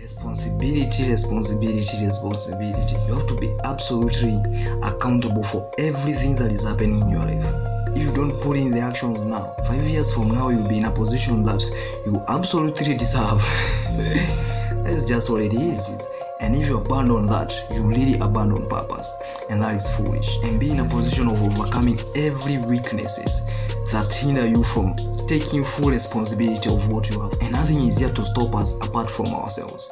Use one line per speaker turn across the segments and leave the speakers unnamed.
Responsibility. You have to be absolutely accountable for everything that is happening in your life. If you don't put in the actions now, 5 years from now, you'll be in a position that you absolutely deserve. That's just what it is. And if you abandon that, you really abandon purpose. And that is foolish. And be in a position of overcoming every weaknesses that hinder you from taking full responsibility of what you have. And nothing is here to stop us apart from ourselves.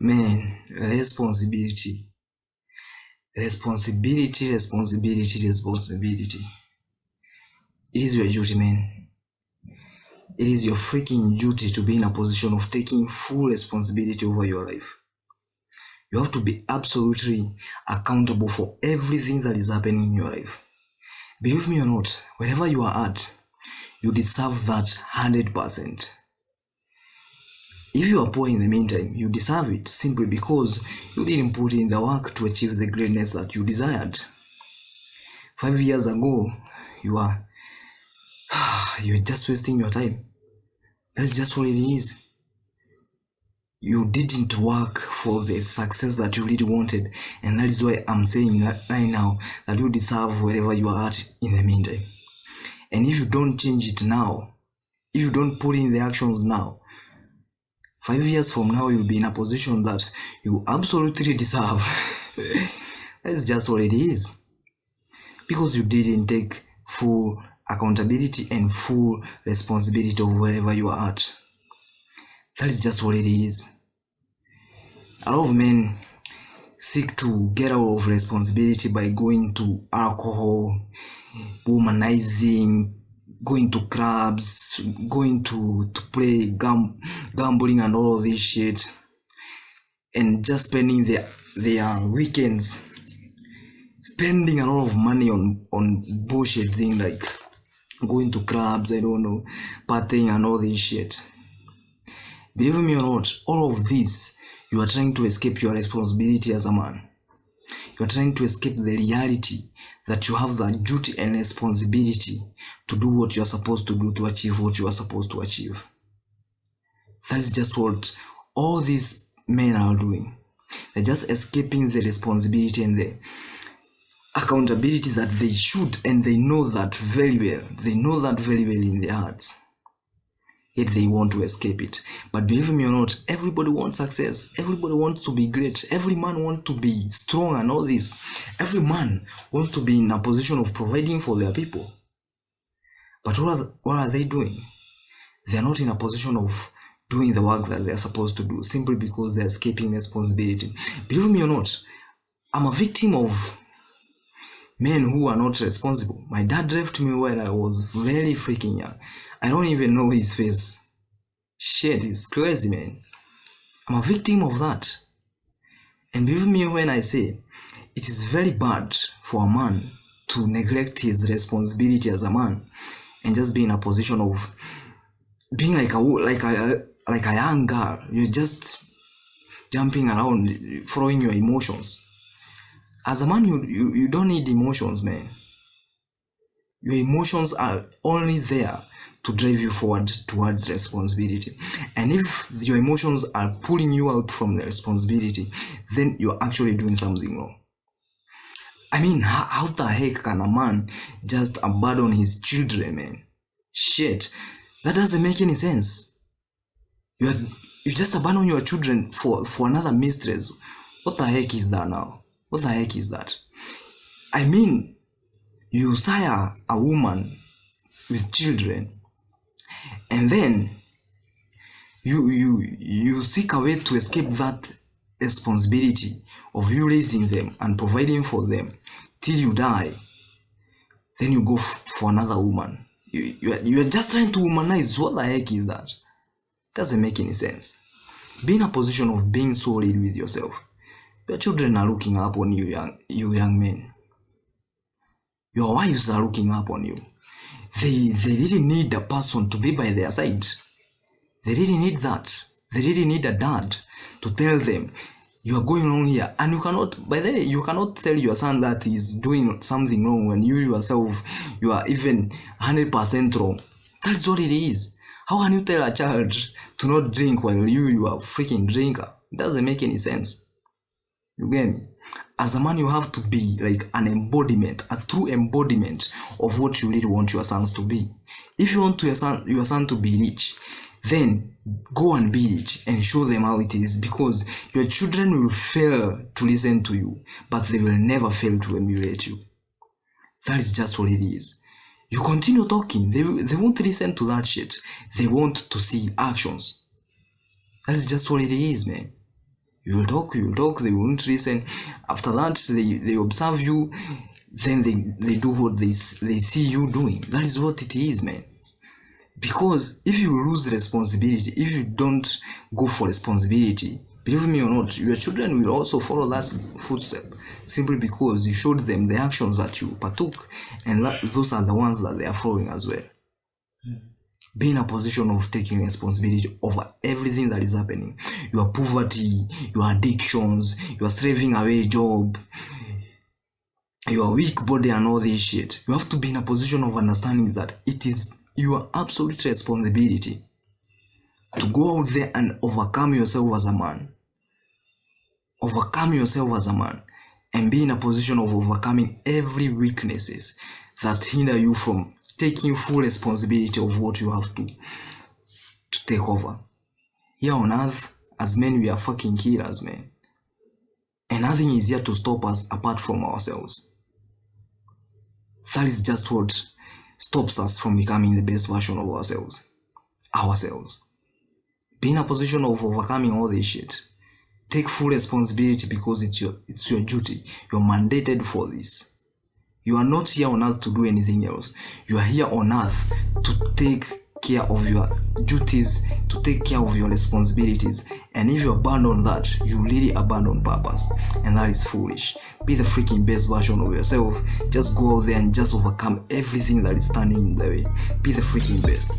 Man, responsibility. It is your duty, man. It is your freaking duty to be in a position of taking full responsibility over your life. You have to be absolutely accountable for everything that is happening in your life. Believe me or not, wherever you are at, you deserve that 100%. If you are poor in the meantime, you deserve it simply because you didn't put in the work to achieve the greatness that you desired. 5 years ago, you're just wasting your time. That's just what it is. You didn't work for the success that you really wanted, and that is why I'm saying right now that you deserve wherever you are at in the meantime. And if you don't change it now, if you don't put in the actions now, 5 years from now, you'll be in a position that you absolutely deserve. That's just what it is. Because you didn't take full accountability and full responsibility of wherever you are at. That is just what it is. A lot of men seek to get out of responsibility by going to alcohol, womanizing, going to clubs, going to play gambling and all of this shit, and just spending their weekends spending a lot of money on bullshit thing like going to clubs, partying and all this shit. Believe me or not, all of this, you are trying to escape your responsibility as a man. You are trying to escape the reality that you have the duty and responsibility to do what you are supposed to do to achieve what you are supposed to achieve. That is just what all these men are doing. They're just escaping the responsibility and the accountability that they should, and they know that very well. They know that very well in their hearts. Yet they want to escape it. But believe me or not, everybody wants success. Everybody wants to be great. Every man wants to be strong and all this. Every man wants to be in a position of providing for their people. But what are they doing? They are not in a position of doing the work that they are supposed to do simply because they are escaping responsibility. Believe me or not, I'm a victim of men who are not responsible. My dad left me when I was very freaking young. I don't even know his face. Shit, it's crazy, man. I'm a victim of that. And believe me when I say, it is very bad for a man to neglect his responsibility as a man and just be in a position of being like a young girl. You're just jumping around, following your emotions. As a man, you don't need emotions, man. Your emotions are only there to drive you forward towards responsibility. And if your emotions are pulling you out from the responsibility, then you're actually doing something wrong. I mean, how the heck can a man just abandon his children, man? Shit, that doesn't make any sense. You just abandon your children for another mistress. What the heck is that now? What the heck is that? I mean, you sire a woman with children, and then you seek a way to escape that responsibility of you raising them and providing for them till you die. Then you go for another woman. you're just trying to humanize. What the heck is that? Doesn't make any sense. Be in a position of being solid with yourself. Your children are looking up on you, young men. Your wives are looking up on you. They really need a person to be by their side. They really need that. They really need a dad to tell them you are going wrong here. And you cannot, by the way, you cannot tell your son that he's doing something wrong when you yourself, you are even 100% wrong. That is what it is. How can you tell a child to not drink while you are a freaking drinker? It doesn't make any sense. You get me? As a man, you have to be like an embodiment, a true embodiment of what you really want your sons to be. If you want your son to be rich, then go and be rich and show them how it is, because your children will fail to listen to you, but they will never fail to emulate you. That is just what it is. You continue talking, they won't listen to that shit. They want to see actions. That is just what it is, man. You will talk, they won't listen. After that, they observe you, then they do what they see you doing. That is what it is, man. Because if you lose responsibility, if you don't go for responsibility, believe me or not, your children will also follow that footstep, simply because you showed them the actions that you partook, and those are the ones that they are following as well. Be in a position of taking responsibility over everything that is happening. Your poverty, your addictions, your slaving away job, your weak body and all this shit. You have to be in a position of understanding that it is your absolute responsibility to go out there and overcome yourself as a man. Overcome yourself as a man and be in a position of overcoming every weaknesses that hinder you from taking full responsibility of what you have to take over. Here on earth, as men, we are fucking killers, man. And nothing is here to stop us apart from ourselves. That is just what stops us from becoming the best version of ourselves. Be in a position of overcoming all this shit. Take full responsibility, because it's your duty. You're mandated for this. You are not here on earth to do anything else. You are here on earth to take care of your duties, to take care of your responsibilities. And if you abandon that, you really abandon purpose. And that is foolish. Be the freaking best version of yourself. Just go out there and just overcome everything that is standing in the way. Be the freaking best.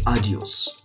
Adios.